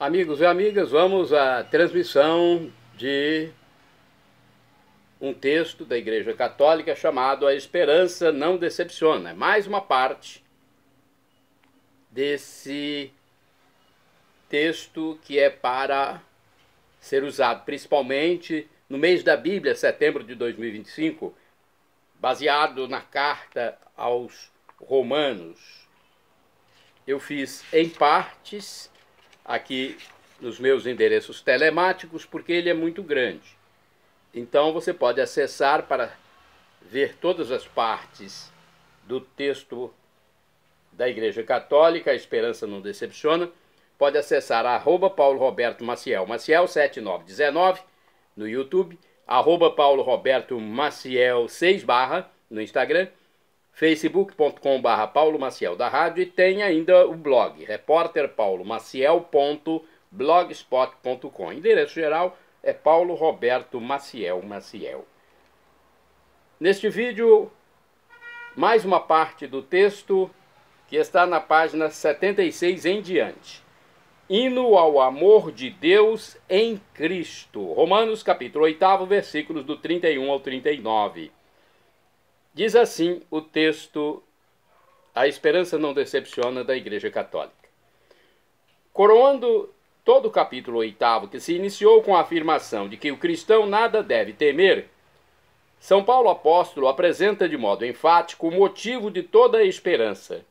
Amigos e amigas, vamos à transmissão de um texto da Igreja Católica chamado A Esperança Não Decepciona. Mais uma parte desse texto que é para ser usado principalmente no mês da Bíblia, setembro de 2025, baseado na carta aos Romanos. Eu fiz em partes aqui nos meus endereços telemáticos, porque ele é muito grande. Então você pode acessar para ver todas as partes do texto da Igreja Católica, A Esperança Não Decepciona. Pode acessar @PauloRobertoMaciel, Maciel 7919 no YouTube, @PauloRobertoMaciel 6/ no Instagram, facebook.com/Paulo Maciel da rádio, e tem ainda o blog repórterpaulomaciel.blogspot.com. Endereço geral é Paulo Roberto Maciel Maciel. Neste vídeo, mais uma parte do texto que está na página 76 em diante. Hino ao amor de Deus em Cristo. Romanos capítulo 8, versículos do 31 ao 39. Diz assim o texto A Esperança Não Decepciona da Igreja Católica. Coroando todo o capítulo 8, que se iniciou com a afirmação de que o cristão nada deve temer, São Paulo apóstolo apresenta de modo enfático o motivo de toda a esperança.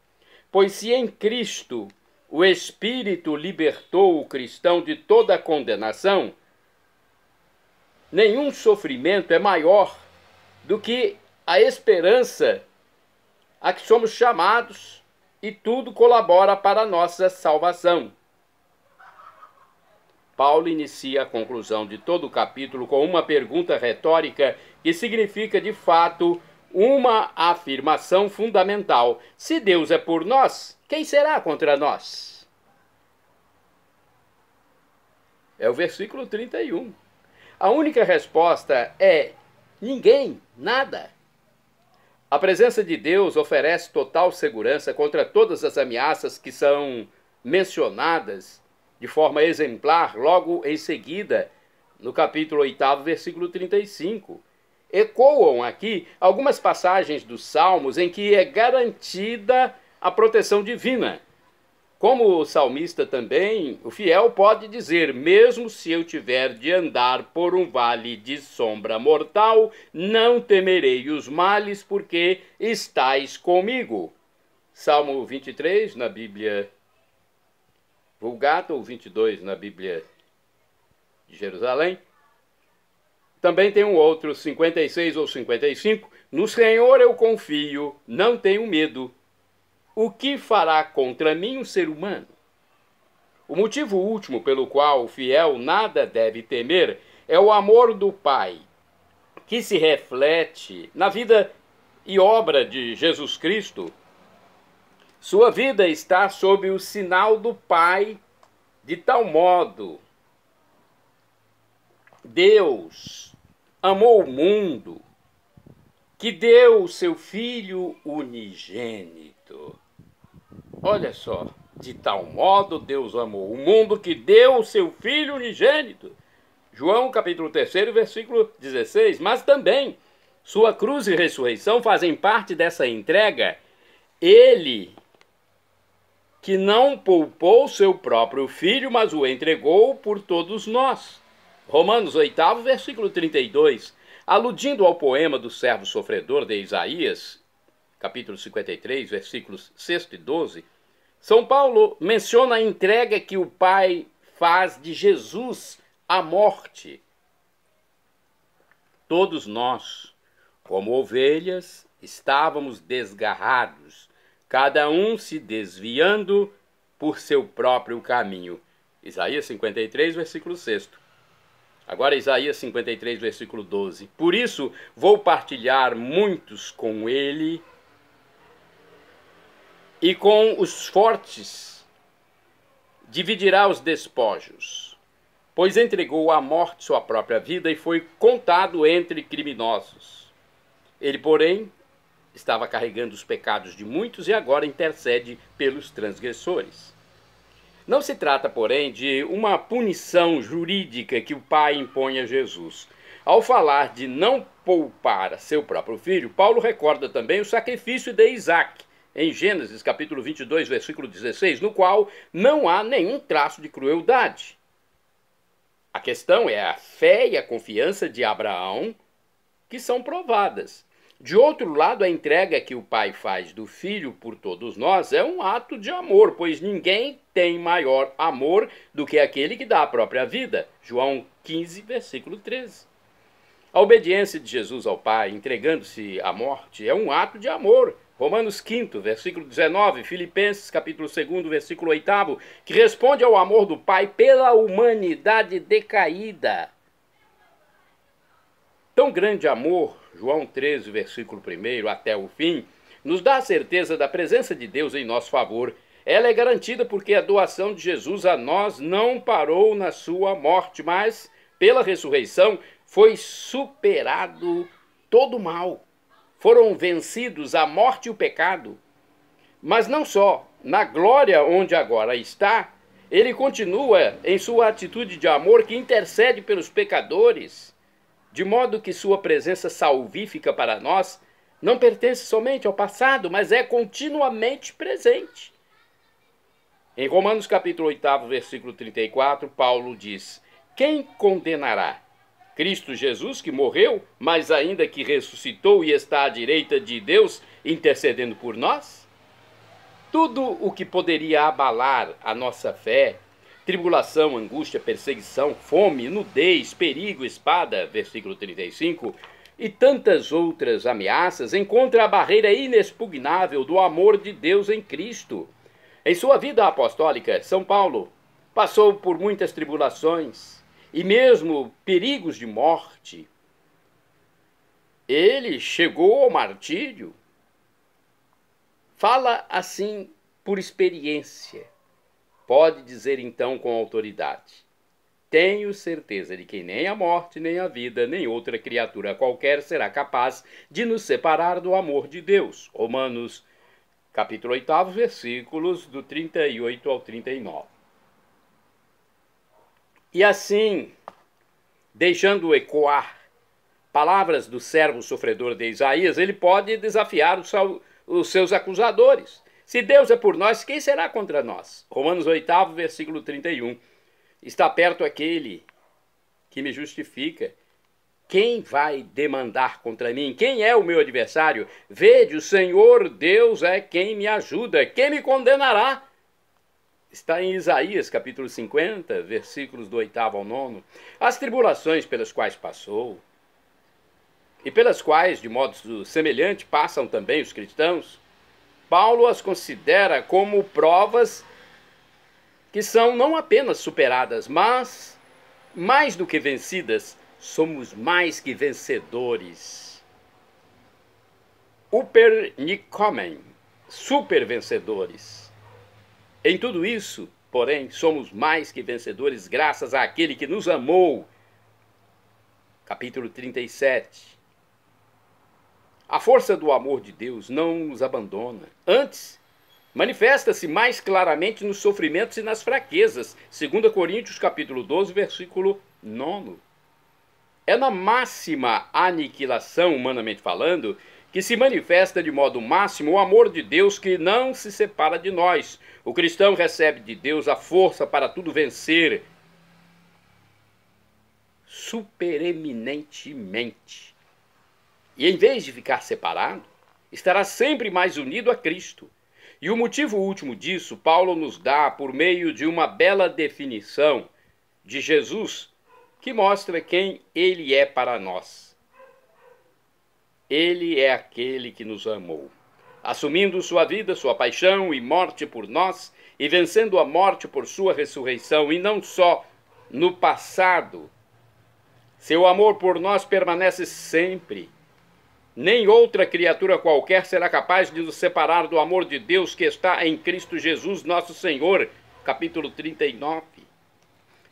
Pois se em Cristo o Espírito libertou o cristão de toda a condenação, nenhum sofrimento é maior do que a esperança a que somos chamados, e tudo colabora para a nossa salvação. Paulo inicia a conclusão de todo o capítulo com uma pergunta retórica que significa, de fato, uma afirmação fundamental. Se Deus é por nós, quem será contra nós? É o versículo 31. A única resposta é ninguém, nada. A presença de Deus oferece total segurança contra todas as ameaças que são mencionadas de forma exemplar logo em seguida, no capítulo 8, versículo 35. Ecoam aqui algumas passagens dos Salmos em que é garantida a proteção divina. Como o salmista também, o fiel pode dizer: mesmo se eu tiver de andar por um vale de sombra mortal, não temerei os males, porque estais comigo. Salmo 23 na Bíblia Vulgata, ou 22 na Bíblia de Jerusalém. Também tem um outro, 56 ou 55. No Senhor eu confio, não tenho medo. O que fará contra mim o ser humano? O motivo último pelo qual o fiel nada deve temer é o amor do Pai, que se reflete na vida e obra de Jesus Cristo. Sua vida está sob o sinal do Pai, de tal modo Deus amou o mundo que deu o seu Filho unigênito. Olha só, de tal modo Deus amou o mundo que deu o seu Filho unigênito. João capítulo 3, versículo 16. Mas também sua cruz e ressurreição fazem parte dessa entrega. Ele que não poupou seu próprio Filho, mas o entregou por todos nós. Romanos 8, versículo 32. Aludindo ao poema do servo sofredor de Isaías, capítulo 53, versículos 6 e 12, São Paulo menciona a entrega que o Pai faz de Jesus à morte. Todos nós, como ovelhas, estávamos desgarrados, cada um se desviando por seu próprio caminho. Isaías 53, versículo 6. Agora Isaías 53, versículo 12. Por isso vou partilhar muitos com ele, e com os fortes dividirá os despojos, pois entregou à morte sua própria vida e foi contado entre criminosos. Ele, porém, estava carregando os pecados de muitos e agora intercede pelos transgressores. Não se trata, porém, de uma punição jurídica que o pai impõe a Jesus. Ao falar de não poupar seu próprio filho, Paulo recorda também o sacrifício de Isaac, em Gênesis capítulo 22, versículo 16, no qual não há nenhum traço de crueldade. A questão é a fé e a confiança de Abraão que são provadas. De outro lado, a entrega que o pai faz do filho por todos nós é um ato de amor, pois ninguém tem maior amor do que aquele que dá a própria vida. João 15, versículo 13. A obediência de Jesus ao Pai, entregando-se à morte, é um ato de amor. Romanos 5, versículo 19, Filipenses capítulo 2, versículo 8, que responde ao amor do Pai pela humanidade decaída. Tão grande amor, João 13, versículo 1 até o fim, nos dá a certeza da presença de Deus em nosso favor. Ela é garantida porque a doação de Jesus a nós não parou na sua morte, mas, pela ressurreição, foi superado todo o mal. Foram vencidos a morte e o pecado. Mas não só, na glória onde agora está, ele continua em sua atitude de amor que intercede pelos pecadores, de modo que sua presença salvífica para nós não pertence somente ao passado, mas é continuamente presente. Em Romanos capítulo 8, versículo 34, Paulo diz: quem condenará? Cristo Jesus, que morreu, mas ainda que ressuscitou e está à direita de Deus, intercedendo por nós? Tudo o que poderia abalar a nossa fé, tribulação, angústia, perseguição, fome, nudez, perigo, espada, versículo 35, e tantas outras ameaças, encontra a barreira inexpugnável do amor de Deus em Cristo. Em sua vida apostólica, São Paulo passou por muitas tribulações e mesmo perigos de morte. Ele chegou ao martírio. Fala assim por experiência. Pode dizer então com autoridade: tenho certeza de que nem a morte, nem a vida, nem outra criatura qualquer será capaz de nos separar do amor de Deus. Romanos capítulo 8, versículos do 38 ao 39. E assim, deixando ecoar palavras do servo sofredor de Isaías, ele pode desafiar os seus acusadores. Se Deus é por nós, quem será contra nós? Romanos 8, versículo 31. Está perto aquele que me justifica. Quem vai demandar contra mim? Quem é o meu adversário? Vede, o Senhor Deus é quem me ajuda. Quem me condenará? Está em Isaías, capítulo 50, versículos do 8 ao 9. As tribulações pelas quais passou, e pelas quais, de modo semelhante, passam também os cristãos, Paulo as considera como provas que são não apenas superadas, mas, mais do que vencidas, somos mais que vencedores. Upernicomen, super vencedores. Em tudo isso, porém, somos mais que vencedores graças àquele que nos amou. Capítulo 37. A força do amor de Deus não nos abandona. Antes, manifesta-se mais claramente nos sofrimentos e nas fraquezas. 2 Coríntios, capítulo 12, versículo 9. É na máxima aniquilação, humanamente falando, que se manifesta de modo máximo o amor de Deus que não se separa de nós. O cristão recebe de Deus a força para tudo vencer supereminentemente. E em vez de ficar separado, estará sempre mais unido a Cristo. E o motivo último disso, Paulo nos dá por meio de uma bela definição de Jesus, que mostra quem ele é para nós. Ele é aquele que nos amou, assumindo sua vida, sua paixão e morte por nós, e vencendo a morte por sua ressurreição, e não só no passado. Seu amor por nós permanece sempre. Nem outra criatura qualquer será capaz de nos separar do amor de Deus que está em Cristo Jesus, nosso Senhor. Capítulo 39.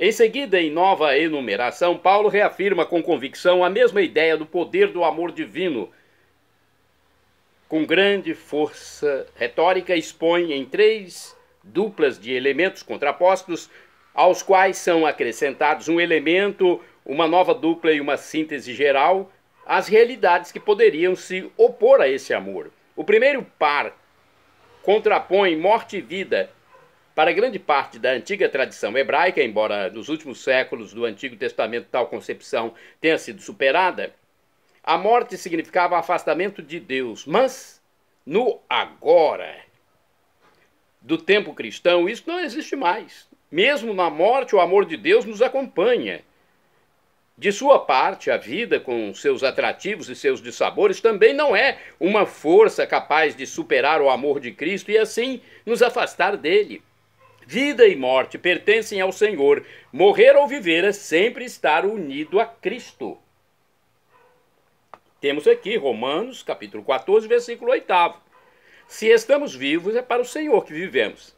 Em seguida, em nova enumeração, Paulo reafirma com convicção a mesma ideia do poder do amor divino. Com grande força retórica, expõe em 3 duplas de elementos contrapostos, aos quais são acrescentados um elemento, uma nova dupla e uma síntese geral, as realidades que poderiam se opor a esse amor. O primeiro par contrapõe morte e vida. Para grande parte da antiga tradição hebraica, embora nos últimos séculos do Antigo Testamento tal concepção tenha sido superada, a morte significava afastamento de Deus. Mas, no agora do tempo cristão, isso não existe mais. Mesmo na morte, o amor de Deus nos acompanha. De sua parte, a vida, com seus atrativos e seus dissabores, também não é uma força capaz de superar o amor de Cristo e assim nos afastar dele. Vida e morte pertencem ao Senhor. Morrer ou viver é sempre estar unido a Cristo. Temos aqui Romanos, capítulo 14, versículo 8. Se estamos vivos, é para o Senhor que vivemos.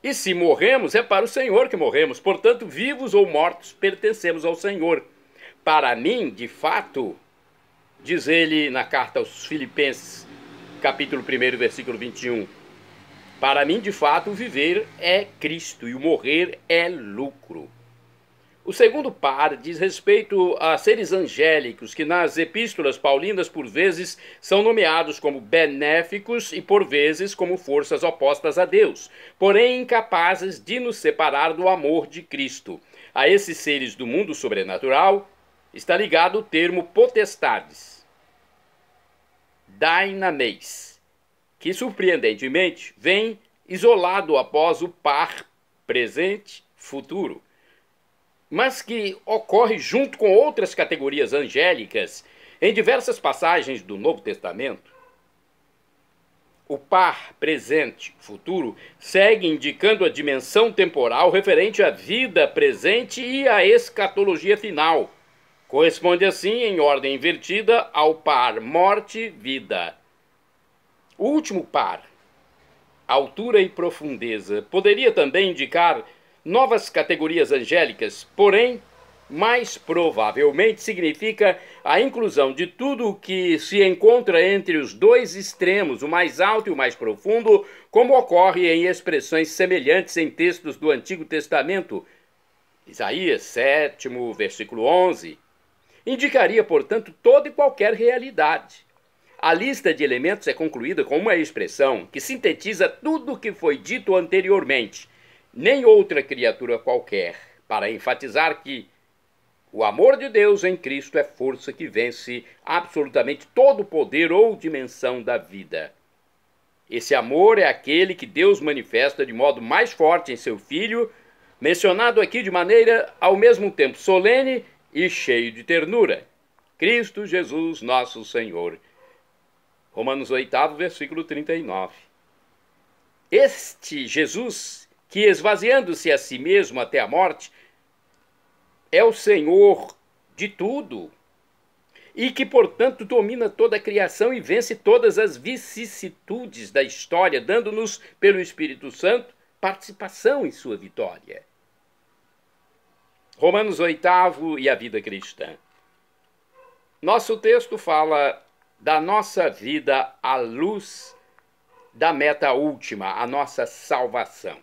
E se morremos, é para o Senhor que morremos. Portanto, vivos ou mortos, pertencemos ao Senhor. Para mim, de fato, diz ele na carta aos Filipenses, capítulo 1, versículo 21, para mim, de fato, o viver é Cristo e o morrer é lucro. O segundo par diz respeito a seres angélicos que nas epístolas paulinas por vezes são nomeados como benéficos e por vezes como forças opostas a Deus, porém incapazes de nos separar do amor de Cristo. A esses seres do mundo sobrenatural está ligado o termo potestades, dynameis, que surpreendentemente vem isolado após o par presente-futuro, mas que ocorre junto com outras categorias angélicas em diversas passagens do Novo Testamento. O par presente-futuro segue indicando a dimensão temporal referente à vida presente e à escatologia final. Corresponde assim, em ordem invertida, ao par morte-vida. O último par, altura e profundeza, poderia também indicar novas categorias angélicas, porém, mais provavelmente significa a inclusão de tudo o que se encontra entre os dois extremos, o mais alto e o mais profundo, como ocorre em expressões semelhantes em textos do Antigo Testamento. Isaías 7, versículo 11, indicaria, portanto, toda e qualquer realidade. A lista de elementos é concluída com uma expressão que sintetiza tudo o que foi dito anteriormente, nem outra criatura qualquer, para enfatizar que o amor de Deus em Cristo é força que vence absolutamente todo o poder ou dimensão da vida. Esse amor é aquele que Deus manifesta de modo mais forte em seu Filho, mencionado aqui de maneira ao mesmo tempo solene e cheio de ternura. Cristo Jesus, nosso Senhor. Romanos 8, versículo 39. Este Jesus, que esvaziando-se a si mesmo até a morte, é o Senhor de tudo e que, portanto, domina toda a criação e vence todas as vicissitudes da história, dando-nos, pelo Espírito Santo, participação em sua vitória. Romanos 8 e a vida cristã. Nosso texto fala da nossa vida à luz da meta última, a nossa salvação.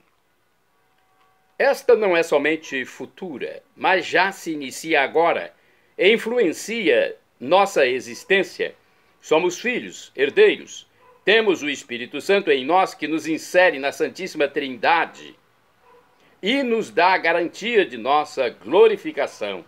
Esta não é somente futura, mas já se inicia agora e influencia nossa existência. Somos filhos, herdeiros. Temos o Espírito Santo em nós que nos insere na Santíssima Trindade e nos dá a garantia de nossa glorificação.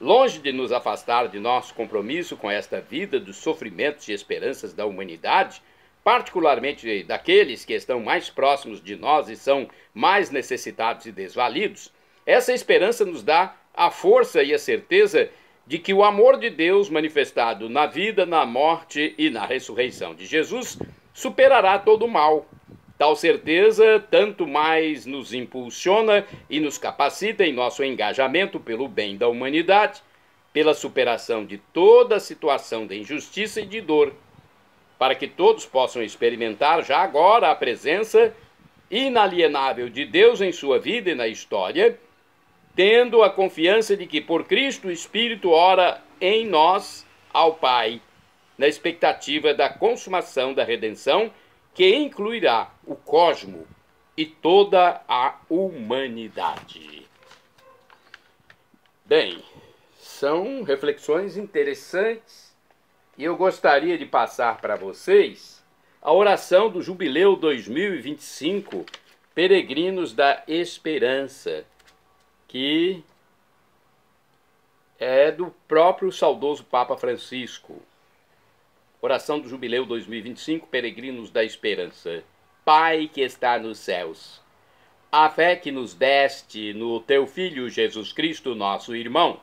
Longe de nos afastar de nosso compromisso com esta vida dos sofrimentos e esperanças da humanidade, particularmente daqueles que estão mais próximos de nós e são mais necessitados e desvalidos, essa esperança nos dá a força e a certeza de que o amor de Deus manifestado na vida, na morte e na ressurreição de Jesus superará todo o mal. Tal certeza tanto mais nos impulsiona e nos capacita em nosso engajamento pelo bem da humanidade, pela superação de toda situação de injustiça e de dor, para que todos possam experimentar já agora a presença inalienável de Deus em sua vida e na história, tendo a confiança de que por Cristo o Espírito ora em nós ao Pai, na expectativa da consumação da redenção, que incluirá o cosmo e toda a humanidade. Bem, são reflexões interessantes e eu gostaria de passar para vocês a oração do Jubileu 2025, Peregrinos da Esperança, que é do próprio saudoso Papa Francisco. Oração do Jubileu 2025, Peregrinos da Esperança. Pai que está nos céus, a fé que nos deste no teu Filho Jesus Cristo, nosso irmão,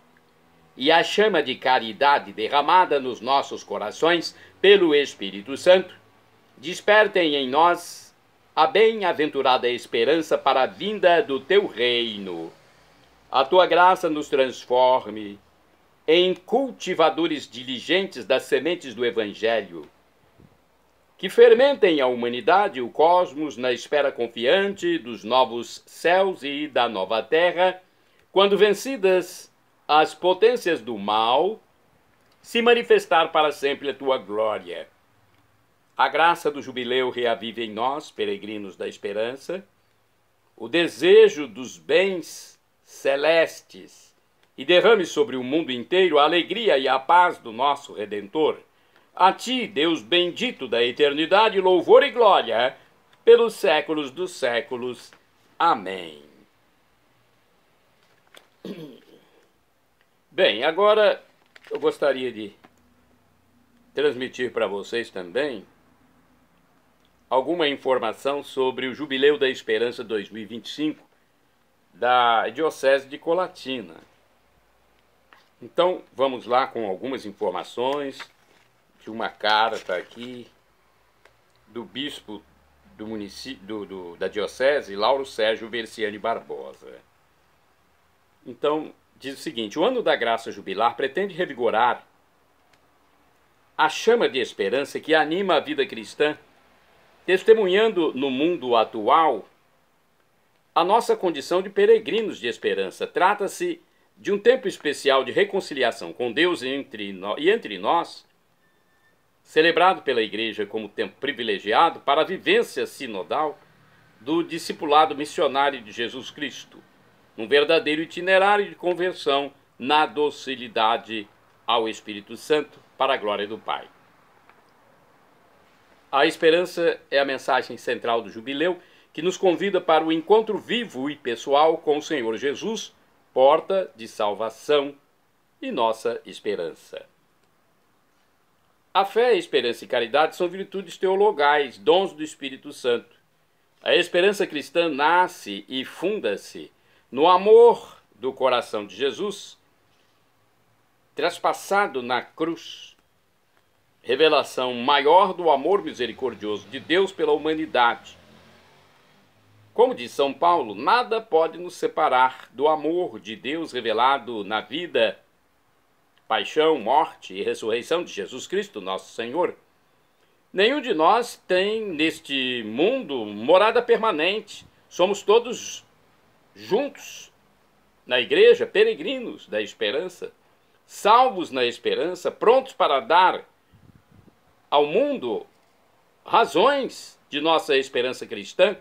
e a chama de caridade derramada nos nossos corações pelo Espírito Santo, despertem em nós a bem-aventurada esperança para a vinda do teu reino. A tua graça nos transforme em cultivadores diligentes das sementes do Evangelho, que fermentem a humanidade e o cosmos na espera confiante dos novos céus e da nova terra, quando vencidas as potências do mal, se manifestar para sempre a tua glória. A graça do jubileu reavive em nós, peregrinos da esperança, o desejo dos bens celestes e derrame sobre o mundo inteiro a alegria e a paz do nosso Redentor. A ti, Deus bendito da eternidade, louvor e glória pelos séculos dos séculos. Amém. Bem, agora eu gostaria de transmitir para vocês também alguma informação sobre o Jubileu da Esperança 2025 da Diocese de Colatina. Então, vamos lá com algumas informações de uma carta aqui do bispo do município da Diocese, Lauro Sérgio Versiani Barbosa. Então, diz o seguinte: o Ano da Graça Jubilar pretende revigorar a chama de esperança que anima a vida cristã, testemunhando no mundo atual a nossa condição de peregrinos de esperança. Trata-se de um tempo especial de reconciliação com Deus entre nós, celebrado pela Igreja como tempo privilegiado para a vivência sinodal do discipulado missionário de Jesus Cristo, um verdadeiro itinerário de conversão na docilidade ao Espírito Santo para a glória do Pai. A esperança é a mensagem central do jubileu, que nos convida para o encontro vivo e pessoal com o Senhor Jesus, porta de salvação e nossa esperança. A fé, esperança e caridade são virtudes teologais, dons do Espírito Santo. A esperança cristã nasce e funda-se no amor do coração de Jesus, traspassado na cruz, revelação maior do amor misericordioso de Deus pela humanidade. Como diz São Paulo, nada pode nos separar do amor de Deus revelado na vida, paixão, morte e ressurreição de Jesus Cristo, nosso Senhor. Nenhum de nós tem neste mundo morada permanente. Somos todos juntos na igreja, peregrinos da esperança, salvos na esperança, prontos para dar ao mundo razões de nossa esperança cristã.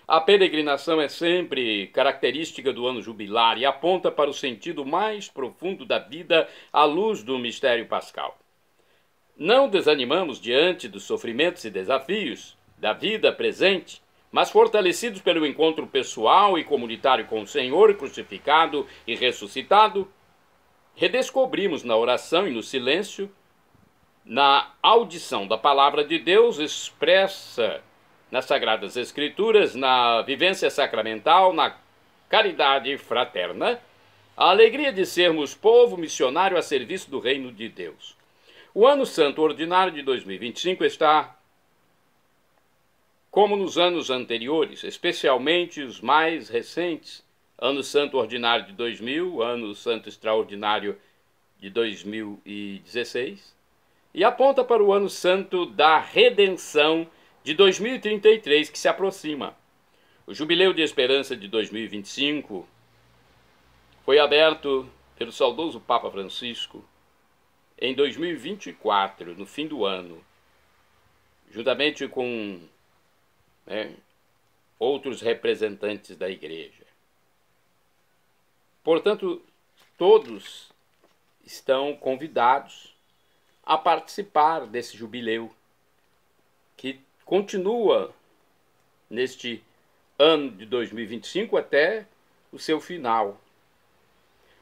A peregrinação é sempre característica do ano jubilar e aponta para o sentido mais profundo da vida à luz do mistério pascal. Não desanimamos diante dos sofrimentos e desafios da vida presente, mas fortalecidos pelo encontro pessoal e comunitário com o Senhor crucificado e ressuscitado, redescobrimos na oração e no silêncio, na audição da palavra de Deus expressa nas Sagradas Escrituras, na vivência sacramental, na caridade fraterna, a alegria de sermos povo missionário a serviço do reino de Deus. O Ano Santo Ordinário de 2025 está, como nos anos anteriores, especialmente os mais recentes, Ano Santo Ordinário de 2000, Ano Santo Extraordinário de 2016, e aponta para o Ano Santo da Redenção de 2033, que se aproxima. O Jubileu de Esperança de 2025 foi aberto pelo saudoso Papa Francisco em 2024, no fim do ano, juntamente com outros representantes da igreja. Portanto, todos estão convidados a participar desse jubileu, que continua neste ano de 2025 até o seu final.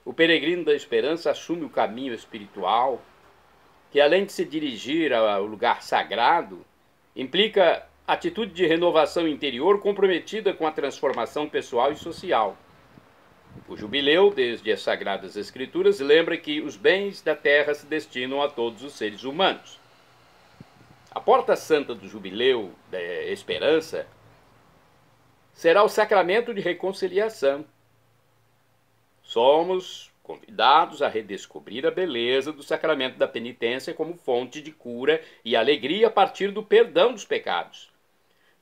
O peregrino da esperança assume o caminho espiritual, que além de se dirigir ao lugar sagrado, implica atitude de renovação interior comprometida com a transformação pessoal e social. O jubileu, desde as Sagradas Escrituras, lembra que os bens da terra se destinam a todos os seres humanos. A porta santa do jubileu da esperança será o sacramento de reconciliação. Somos convidados a redescobrir a beleza do sacramento da penitência como fonte de cura e alegria a partir do perdão dos pecados,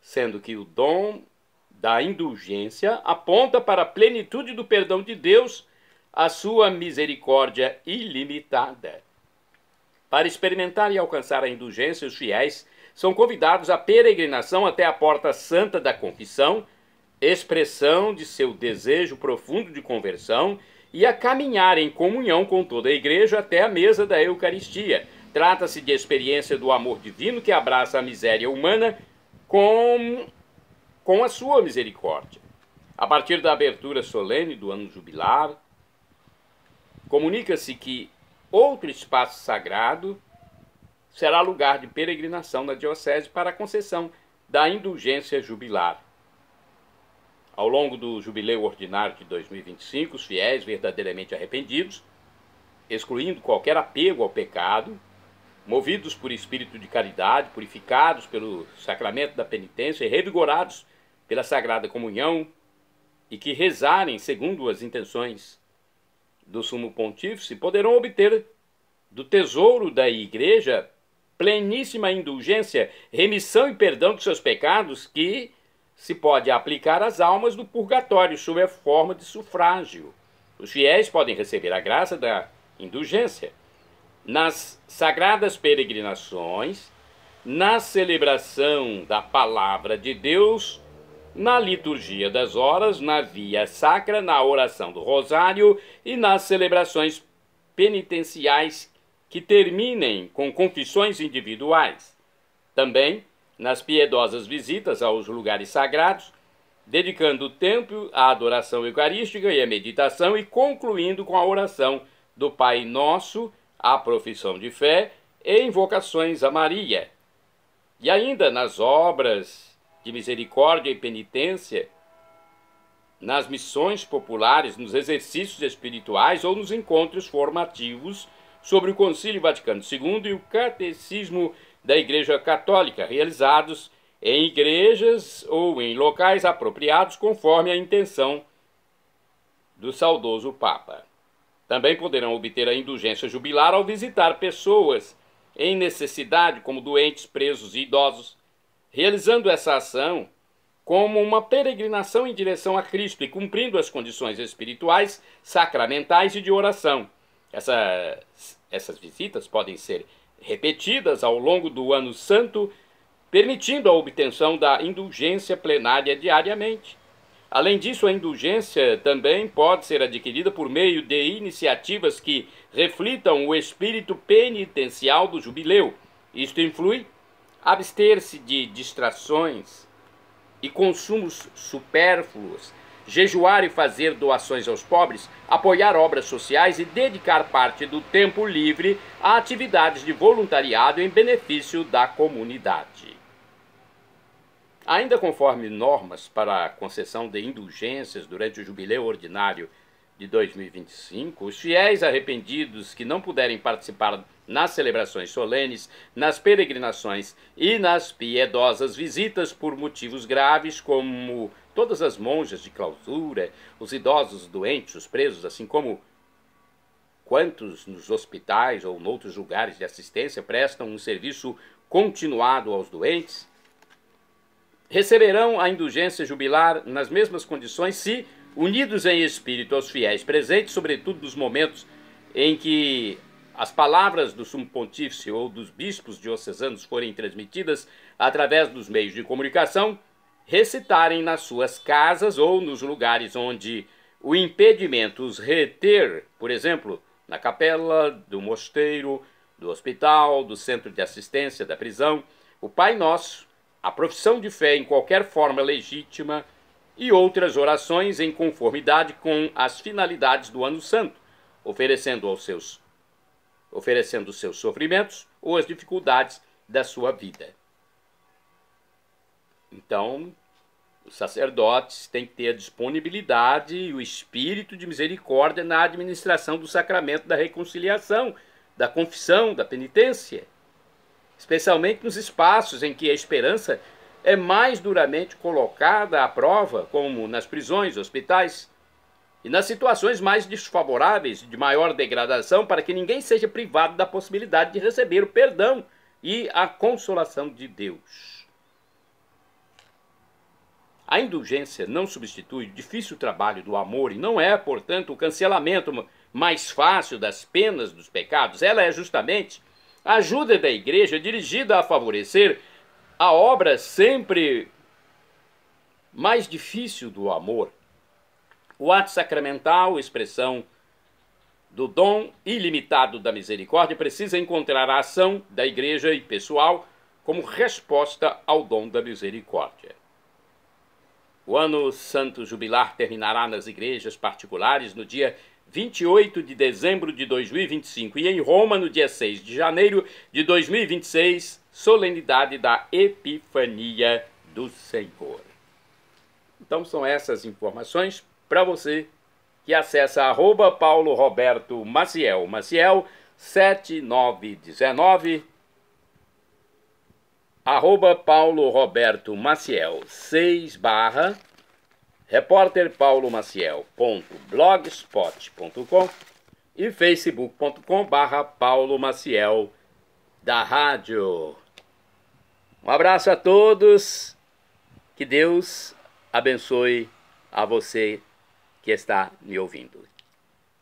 sendo que o dom da indulgência aponta para a plenitude do perdão de Deus, a sua misericórdia ilimitada. Para experimentar e alcançar a indulgência, os fiéis são convidados à peregrinação até a porta santa da confissão, expressão de seu desejo profundo de conversão, e a caminhar em comunhão com toda a igreja até a mesa da Eucaristia. Trata-se de experiência do amor divino que abraça a miséria humana com a sua misericórdia. A partir da abertura solene do ano jubilar, comunica-se que outro espaço sagrado será lugar de peregrinação na diocese para a concessão da indulgência jubilar. Ao longo do jubileu ordinário de 2025, os fiéis verdadeiramente arrependidos, excluindo qualquer apego ao pecado, movidos por espírito de caridade, purificados pelo sacramento da penitência e revigorados pela Sagrada Comunhão, e que rezarem segundo as intenções do Sumo Pontífice, poderão obter do tesouro da Igreja pleníssima indulgência, remissão e perdão de seus pecados que se pode aplicar às almas do purgatório sob a forma de sufrágio. Os fiéis podem receber a graça da indulgência nas sagradas peregrinações, na celebração da Palavra de Deus, na liturgia das horas, na via sacra, na oração do rosário e nas celebrações penitenciais que terminem com confissões individuais. Também nas piedosas visitas aos lugares sagrados, dedicando o tempo à adoração eucarística e à meditação e concluindo com a oração do Pai Nosso, a profissão de fé e invocações a Maria. E ainda nas obras de misericórdia e penitência, nas missões populares, nos exercícios espirituais ou nos encontros formativos sobre o Concílio Vaticano II e o Catecismo da Igreja Católica, realizados em igrejas ou em locais apropriados conforme a intenção do saudoso Papa. Também poderão obter a indulgência jubilar ao visitar pessoas em necessidade, como doentes, presos e idosos, realizando essa ação como uma peregrinação em direção a Cristo e cumprindo as condições espirituais, sacramentais e de oração. Essas visitas podem ser repetidas ao longo do ano santo, permitindo a obtenção da indulgência plenária diariamente. Além disso, a indulgência também pode ser adquirida por meio de iniciativas que reflitam o espírito penitencial do jubileu. Isto inclui abster-se de distrações e consumos supérfluos, jejuar e fazer doações aos pobres, apoiar obras sociais e dedicar parte do tempo livre a atividades de voluntariado em benefício da comunidade. Ainda conforme normas para a concessão de indulgências durante o jubileu ordinário de 2025, os fiéis arrependidos que não puderem participar nas celebrações solenes, nas peregrinações e nas piedosas visitas por motivos graves, como todas as monjas de clausura, os idosos doentes, os presos, assim como quantos nos hospitais ou noutros lugares de assistência prestam um serviço continuado aos doentes, receberão a indulgência jubilar nas mesmas condições se, unidos em espírito aos fiéis presentes, sobretudo nos momentos em que as palavras do Sumo Pontífice ou dos bispos diocesanos forem transmitidas através dos meios de comunicação, recitarem nas suas casas ou nos lugares onde o impedimento os reter, por exemplo, na capela, do mosteiro, do hospital, do centro de assistência, da prisão, o Pai Nosso, a profissão de fé em qualquer forma legítima e outras orações em conformidade com as finalidades do Ano Santo, oferecendo os seus sofrimentos ou as dificuldades da sua vida. Então, os sacerdotes têm que ter a disponibilidade e o espírito de misericórdia na administração do sacramento da reconciliação, da confissão, da penitência, especialmente nos espaços em que a esperança é mais duramente colocada à prova, como nas prisões, hospitais, e nas situações mais desfavoráveis, de maior degradação, para que ninguém seja privado da possibilidade de receber o perdão e a consolação de Deus. A indulgência não substitui o difícil trabalho do amor e não é, portanto, o cancelamento mais fácil das penas dos pecados. Ela é justamente a ajuda da igreja dirigida a favorecer a obra sempre mais difícil do amor. O ato sacramental, expressão do dom ilimitado da misericórdia, precisa encontrar a ação da igreja e pessoal como resposta ao dom da misericórdia. O ano santo jubilar terminará nas igrejas particulares no dia 28 de dezembro de 2025 e em Roma no dia 6 de janeiro de 2026, solenidade da Epifania do Senhor. Então são essas informações para você que acessa @PauloRobertoMaciel, Maciel 7919, @PauloRobertoMaciel 6 repórterpaulomaciel.blogspot.com e facebook.com/Paulo Maciel da rádio. Um abraço a todos, que Deus abençoe a você que está me ouvindo.